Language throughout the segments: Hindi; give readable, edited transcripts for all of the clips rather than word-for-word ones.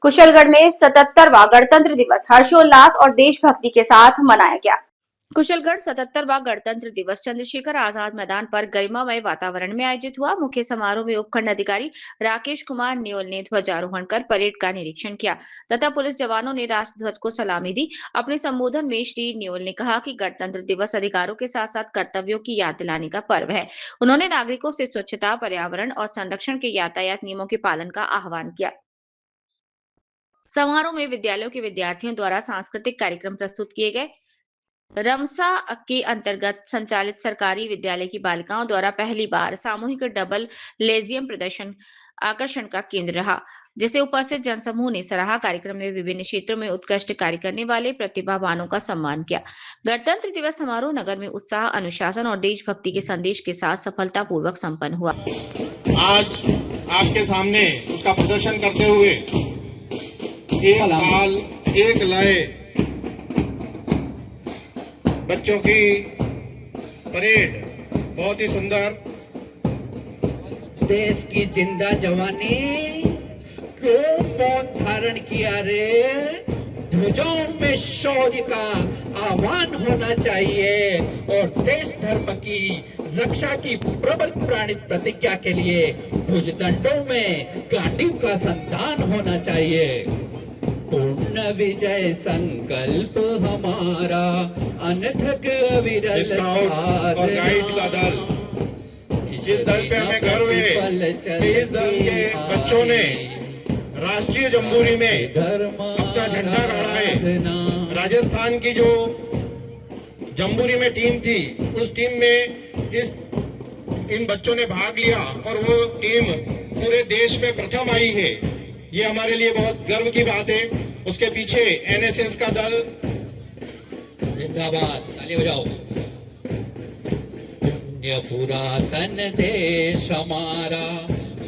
कुशलगढ़ में 77वां गणतंत्र दिवस हर्षोल्लास और देशभक्ति के साथ मनाया गया। कुशलगढ़ 77वां गणतंत्र दिवस चंद्रशेखर आजाद मैदान पर गरिमामय वातावरण में आयोजित हुआ। मुख्य समारोह में उपखंड अधिकारी राकेश कुमार न्योल ने ध्वजारोहण कर परेड का निरीक्षण किया तथा पुलिस जवानों ने राष्ट्र ध्वज को सलामी दी। अपने संबोधन में श्री न्योल ने कहा कि गणतंत्र दिवस अधिकारों के साथ साथ कर्तव्यों की याद दिलाने का पर्व है। उन्होंने नागरिकों से स्वच्छता, पर्यावरण और संरक्षण के यातायात नियमों के पालन का आह्वान किया। समारोह में विद्यालयों के विद्यार्थियों द्वारा सांस्कृतिक कार्यक्रम प्रस्तुत किए गए। रमसा के अंतर्गत संचालित सरकारी विद्यालय की बालिकाओं द्वारा पहली बार सामूहिक डबल लेजियम प्रदर्शन आकर्षण का केंद्र रहा, जिसे उपस्थित जनसमूह ने सराहा। कार्यक्रम में विभिन्न क्षेत्रों में उत्कृष्ट कार्य करने वाले प्रतिभावानों का सम्मान किया। गणतंत्र दिवस समारोह नगर में उत्साह, अनुशासन और देशभक्ति के संदेश के साथ सफलतापूर्वक संपन्न हुआ। आज आपके सामने उसका प्रदर्शन करते हुए एक ताल एक लय बच्चों की परेड बहुत ही सुंदर। देश की जिंदा जवानी को मौत धारण किया रे, ध्वजों में शौर्य का आह्वान होना चाहिए और देश धर्म की रक्षा की प्रबल प्राणित प्रतिज्ञा के लिए भुजदंडों में गांडीव का संधान होना चाहिए। पूर्ण विजय संकल्प हमारा, अनथक अविरल स्काउट और गाइड का दल, इस दल पे हमें गर्व है कि इस दल के बच्चों ने राष्ट्रीय जम्बूरी में अपना झंडा गाड़ा है। राजस्थान की जो जम्बूरी में टीम थी, उस टीम में इन बच्चों ने भाग लिया और वो टीम पूरे देश में प्रथम आई है। ये हमारे लिए बहुत गर्व की बात है। उसके पीछे एनएसएस का दल, जिंदाबाद, ताली बजाओ। ये पुरातन देश हमारा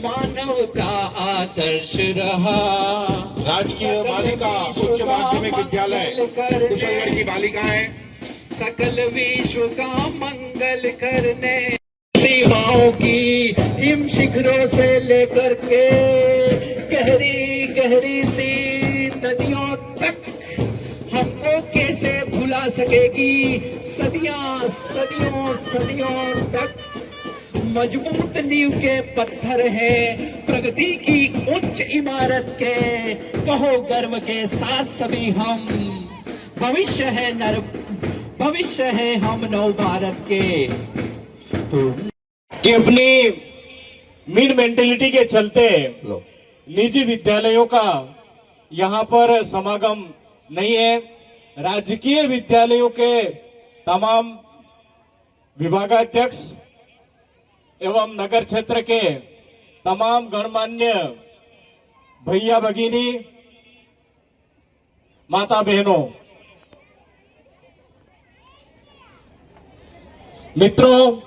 मानवता आदर्श रहा। राजकीय बालिका उच्च माध्यमिक विद्यालय कुशलगढ़ की बालिकाएं सकल विश्व का मंगल करने, सीमाओं की हिम शिखरों से लेकर के गहरी गहरी सी नदियों तक हमको कैसे भुला सकेगी। सदियां सदियों सदियों तक मजबूत नींव के पत्थर है प्रगति की उच्च इमारत के। कहो गर्व के साथ सभी हम, भविष्य है हम नव भारत के। कि अपनी मिड मेंटेलिटी के चलते निजी विद्यालयों का यहाँ पर समागम नहीं है। राजकीय विद्यालयों के तमाम विभागाध्यक्ष एवं नगर क्षेत्र के तमाम गणमान्य भैया भगिनी, माता बहनों, मित्रों,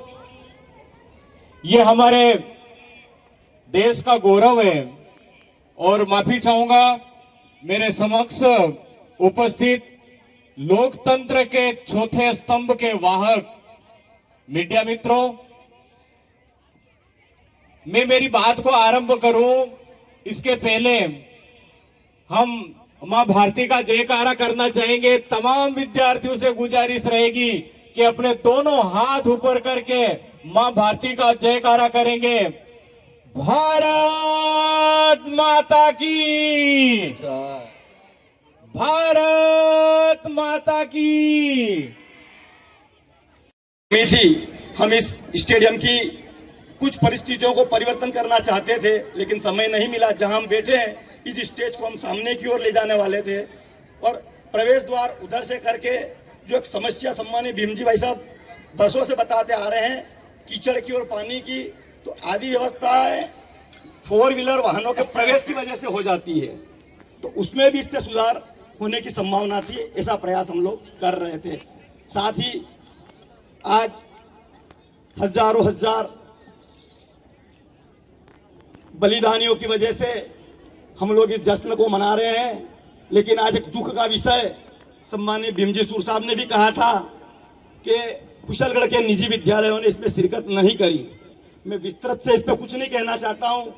ये हमारे देश का गौरव है। और माफी चाहूंगा मेरे समक्ष उपस्थित लोकतंत्र के चौथे स्तंभ के वाहक मीडिया मित्रों, मैं मेरी बात को आरंभ करूं इसके पहले हम मां भारती का जयकारा करना चाहेंगे। तमाम विद्यार्थियों से गुजारिश रहेगी कि अपने दोनों हाथ ऊपर करके मां भारती का जयकारा करेंगे। भारत माता की, भारत माता की। थी हम इस स्टेडियम की कुछ परिस्थितियों को परिवर्तन करना चाहते थे, लेकिन समय नहीं मिला। जहां हम बैठे हैं इस स्टेज को हम सामने की ओर ले जाने वाले थे और प्रवेश द्वार उधर से करके जो एक समस्या सम्मानित भीमजी भाई साहब बरसों से बताते आ रहे हैं, कीचड़ की और पानी की, तो आदि व्यवस्थाएं 4 व्हीलर वाहनों के प्रवेश की वजह से हो जाती है, तो उसमें भी इससे सुधार होने की संभावना थी। ऐसा प्रयास हम लोग कर रहे थे। साथ ही आज हजारों हजार बलिदानियों की वजह से हम लोग इस जश्न को मना रहे हैं, लेकिन आज एक दुख का विषय, सम्मानित भीमजी सूर साहब ने भी कहा था कि कुशलगढ़ के निजी विद्यालयों ने इसमें शिरकत नहीं करी। मैं विस्तृत से इस पर कुछ नहीं कहना चाहता हूं,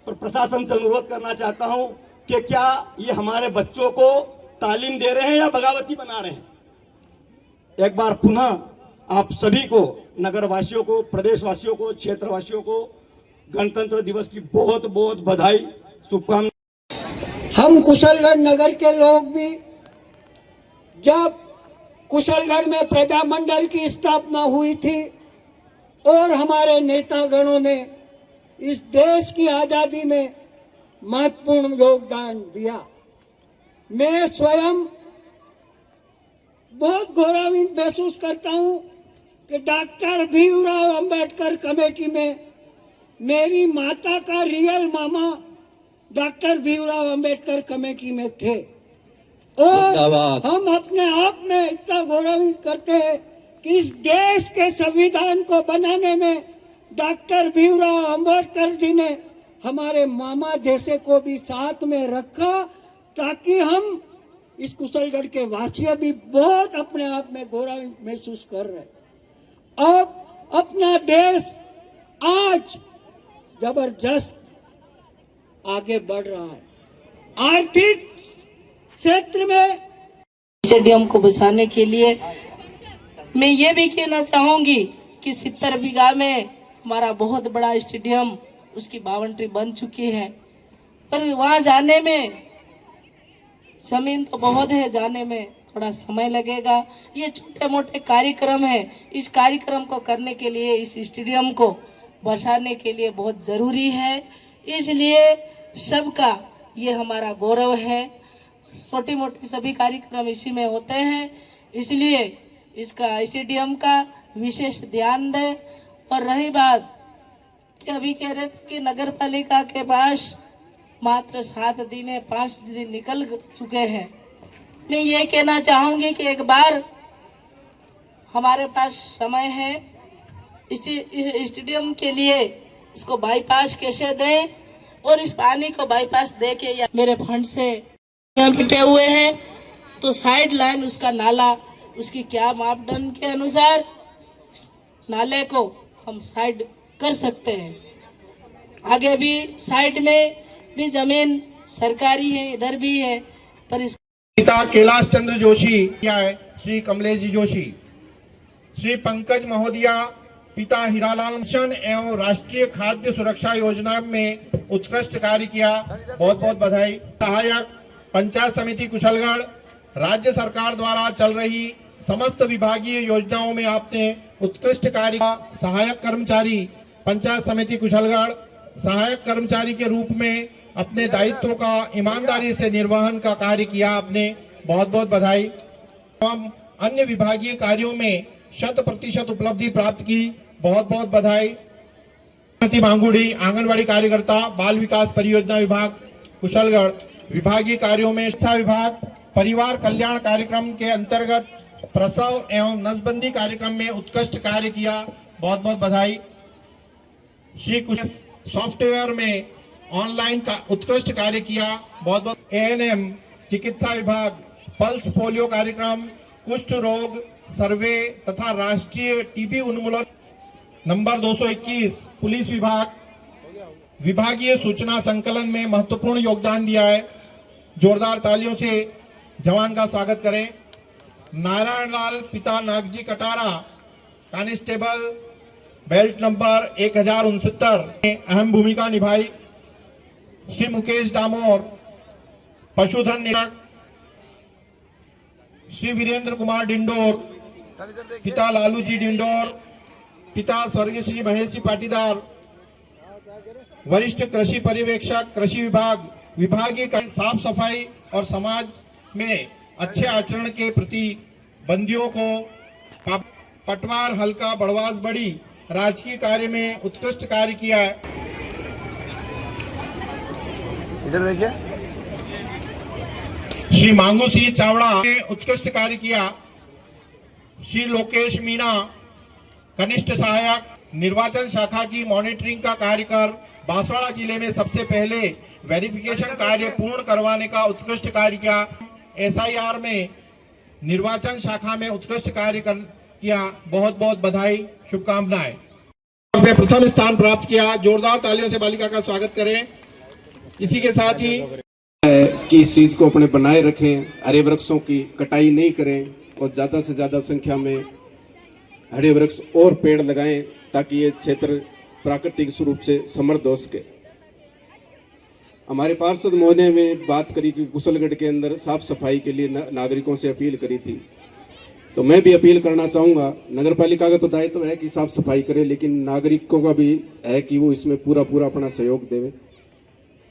पर प्रशासन से अनुरोध करना चाहता हूं कि क्या ये हमारे बच्चों को तालीम दे रहे हैं या बगावती बना रहे हैं। एक बार पुनः आप सभी को, नगरवासियों को, प्रदेशवासियों को, क्षेत्रवासियों को गणतंत्र दिवस की बहुत बहुत बधाई, शुभकामनाएं। हम कुशलगढ़ नगर के लोग भी जब कुशलगढ़ में प्रजामंडल की स्थापना हुई थी और हमारे नेतागणों ने इस देश की आजादी में महत्वपूर्ण योगदान दिया, मैं स्वयं बहुत गौरवान्वित महसूस करता हूं कि डॉक्टर भीमराव अंबेडकर कमेटी में मेरी माता का रियल मामा डॉक्टर भीमराव अंबेडकर कमेटी में थे और हम अपने आप में इतना गौरवान्वित करते हैं कि इस देश के संविधान को बनाने में डॉक्टर भीमराव अंबेडकर जी ने हमारे मामा जैसे को भी साथ में रखा, ताकि हम इस कुशलगढ़ के वासी भी बहुत अपने आप में गौरवान्वित महसूस कर रहे हैं। अब अपना देश आज जबरदस्त आगे बढ़ रहा है। आर्थिक क्षेत्र में स्टेडियम को बचाने के लिए मैं ये भी कहना चाहूंगी कि 70 बीघा में हमारा बहुत बड़ा स्टेडियम, उसकी बाउंड्री बन चुकी है, पर वहां जाने में जमीन तो बहुत है, जाने में थोड़ा समय लगेगा। ये छोटे मोटे कार्यक्रम है, इस कार्यक्रम को करने के लिए इस स्टेडियम को बचाने के लिए बहुत ज़रूरी है, इसलिए सबका ये हमारा गौरव है। छोटी मोटी सभी कार्यक्रम इसी में होते हैं, इसलिए इसका स्टेडियम का विशेष ध्यान दें। और रही बात कि अभी कह रहे थे कि नगर पालिका के पास मात्र 7 दिन है, 5 दिन निकल चुके हैं, मैं ये कहना चाहूँगी कि एक बार हमारे पास समय है, इस स्टेडियम के लिए इसको बाईपास कैसे दें और इस पानी को बाईपास दे के या मेरे फंड से पिटे हुए हैं तो साइड लाइन उसका नाला, उसकी क्या मापदंड के अनुसार नाले को हम साइड कर सकते हैं। आगे भी साइड में भी जमीन सरकारी है, इधर भी है, पर इस पिता कैलाश चंद्र जोशी है, श्री कमलेश जी जोशी, श्री पंकज महोदया पिता हीरालाल मिशन एवं राष्ट्रीय खाद्य सुरक्षा योजना में उत्कृष्ट कार्य किया, बहुत बहुत बधाई। सहायक पंचायत समिति कुशलगढ़, राज्य सरकार द्वारा चल रही समस्त विभागीय योजनाओं में आपने उत्कृष्ट कार्य किया। सहायक कर्मचारी पंचायत समिति कुशलगढ़, सहायक कर्मचारी के रूप में अपने दायित्वों का ईमानदारी से निर्वहन का कार्य किया आपने, बहुत बहुत बधाई। एवं अन्य विभागीय कार्यों में 100% उपलब्धि प्राप्त की, बहुत बहुत बधाई। मांगुड़ी आंगनवाड़ी कार्यकर्ता, बाल विकास परियोजना विभाग कुशलगढ़, विभागीय कार्यों में शिक्षा विभाग, परिवार कल्याण कार्यक्रम के अंतर्गत प्रसव एवं नसबंदी कार्यक्रम में उत्कृष्ट कार्य किया, बहुत बहुत बधाई। श्री कुश सॉफ्टवेयर में ऑनलाइन का उत्कृष्ट कार्य किया, बहुत बहुत। ANM चिकित्सा विभाग, पल्स पोलियो कार्यक्रम, कुष्ठ रोग सर्वे तथा राष्ट्रीय टीबी उन्मूलन नंबर 221 पुलिस विभाग, विभागीय सूचना संकलन में महत्वपूर्ण योगदान दिया है, जोरदार तालियों से जवान का स्वागत करें। नारायण लाल पिता Nagji Katara, constable belt number 1069 में अहम भूमिका निभाई। श्री मुकेश डामोर पशुधन निरीक्षक, श्री वीरेंद्र कुमार डिंडोर पिता लालू जी डिंडोर, पिता स्वर्गीय श्री महेश जी पाटीदार, वरिष्ठ कृषि पर्यवेक्षक कृषि विभाग, विभागीय साफ सफाई और समाज में अच्छे आचरण के प्रति बंदियों को पटवार हल्का बड़वास बड़ी राजकीय कार्य में उत्कृष्ट कार्य किया है। इधर देखिए, श्री मांगू सिंह चावड़ा ने उत्कृष्ट कार्य किया। श्री लोकेश मीणा कनिष्ठ सहायक निर्वाचन शाखा की मॉनिटरिंग का कार्य कर बांसवाड़ा जिले में सबसे पहले वेरिफिकेशन कार्य पूर्ण करवाने का उत्कृष्ट कार्य किया। SIR में निर्वाचन शाखा में उत्कृष्ट कार्य किया, बहुत बहुत बधाई, शुभकामनाएं। आपने प्रथम स्थान प्राप्त किया, जोरदार तालियों से बालिका का स्वागत करें। इसी के साथ ही है कि इस चीज को अपने बनाए रखें, हरे वृक्षों की कटाई नहीं करें और ज्यादा से ज्यादा संख्या में हरे वृक्ष और पेड़ लगाएं ताकि ये क्षेत्र प्राकृतिक स्वरूप से समृद्ध हो सके। हमारे पार्षद महोदय ने बात करी कि कुशलगढ़ के अंदर साफ सफाई के लिए नागरिकों से अपील करी थी, तो मैं भी अपील करना चाहूँगा। नगर पालिका का तो दायित्व है कि साफ सफाई करे, लेकिन नागरिकों का भी है कि वो इसमें पूरा अपना सहयोग देवे।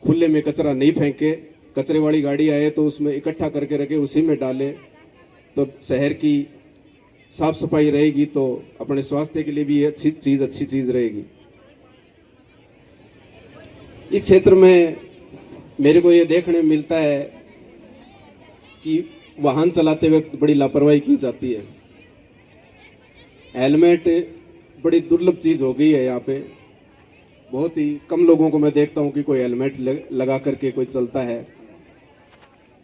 खुले में कचरा नहीं फेंके, कचरे वाली गाड़ी आए तो उसमें इकट्ठा करके रखे, उसी में डाले, तो शहर की साफ सफाई रहेगी, तो अपने स्वास्थ्य के लिए भी अच्छी चीज रहेगी। इस क्षेत्र में मेरे को ये देखने मिलता है कि वाहन चलाते वक्त बड़ी लापरवाही की जाती है। हेलमेट बड़ी दुर्लभ चीज हो गई है यहाँ पे। बहुत ही कम लोगों को मैं देखता हूँ कि कोई हेलमेट लगा करके कोई चलता है,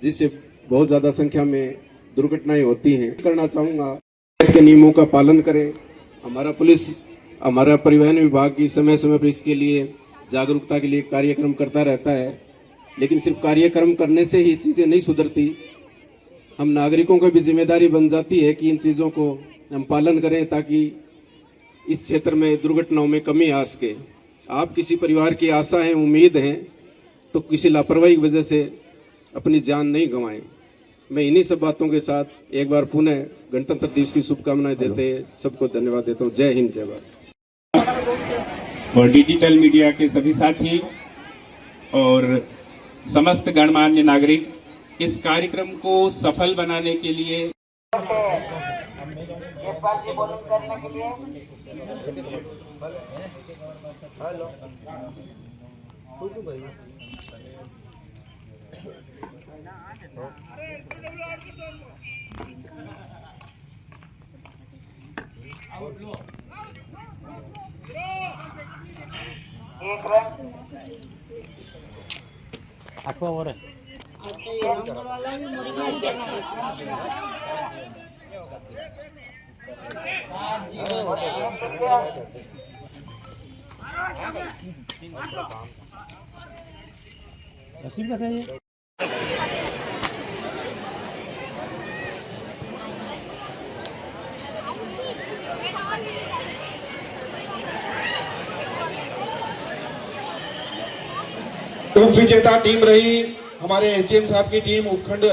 जिससे बहुत ज्यादा संख्या में दुर्घटनाएं होती हैं। करना चाहूँगा के नियमों का पालन करें। हमारा पुलिस, हमारा परिवहन विभाग की समय समय पर इसके लिए जागरूकता के लिए कार्यक्रम करता रहता है, लेकिन सिर्फ कार्यक्रम करने से ही चीज़ें नहीं सुधरती। हम नागरिकों को भी जिम्मेदारी बन जाती है कि इन चीज़ों को हम पालन करें ताकि इस क्षेत्र में दुर्घटनाओं में कमी आ सके। आप किसी परिवार की आशा है, उम्मीद हैं, तो किसी लापरवाही की वजह से अपनी जान नहीं गंवाएं। मैं इन्हीं सब बातों के साथ एक बार पुनः गणतंत्र दिवस की शुभकामनाएं देते सबको धन्यवाद देता हूँ। जय हिंद, जय भारत। और डिजिटल मीडिया के सभी साथी और समस्त गणमान्य नागरिक, इस कार्यक्रम को सफल बनाने के लिए उप विजेता टीम रही हमारे एसडीएम साहब की टीम उपखंड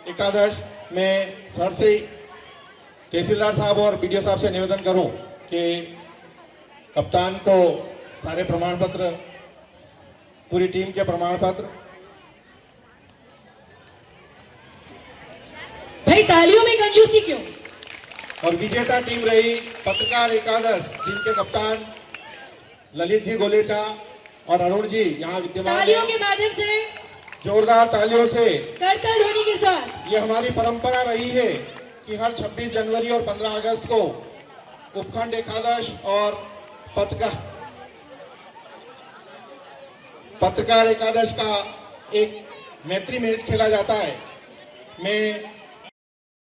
एकादश में। सर से तहसीलदार साहब और बीडीओ साहब से निवेदन करूं कि कप्तान को सारे प्रमाण पत्र, पूरी टीम के प्रमाण पत्र। भाई तालियों में कंजूसी क्यों? और विजेता टीम रही पत्रकार एकादश, जिनके कप्तान ललित जी गोलेचा और अरुण जी यहाँ विद्यमान। तालियों के माध्यम से, जोरदार तालियों से, करताल ध्वनि के साथ। ये हमारी परंपरा रही है कि हर 26 जनवरी और 15 अगस्त को उपखंड एकादश और पत्रकार एकादश का एक मैत्री मैच खेला जाता है। मैं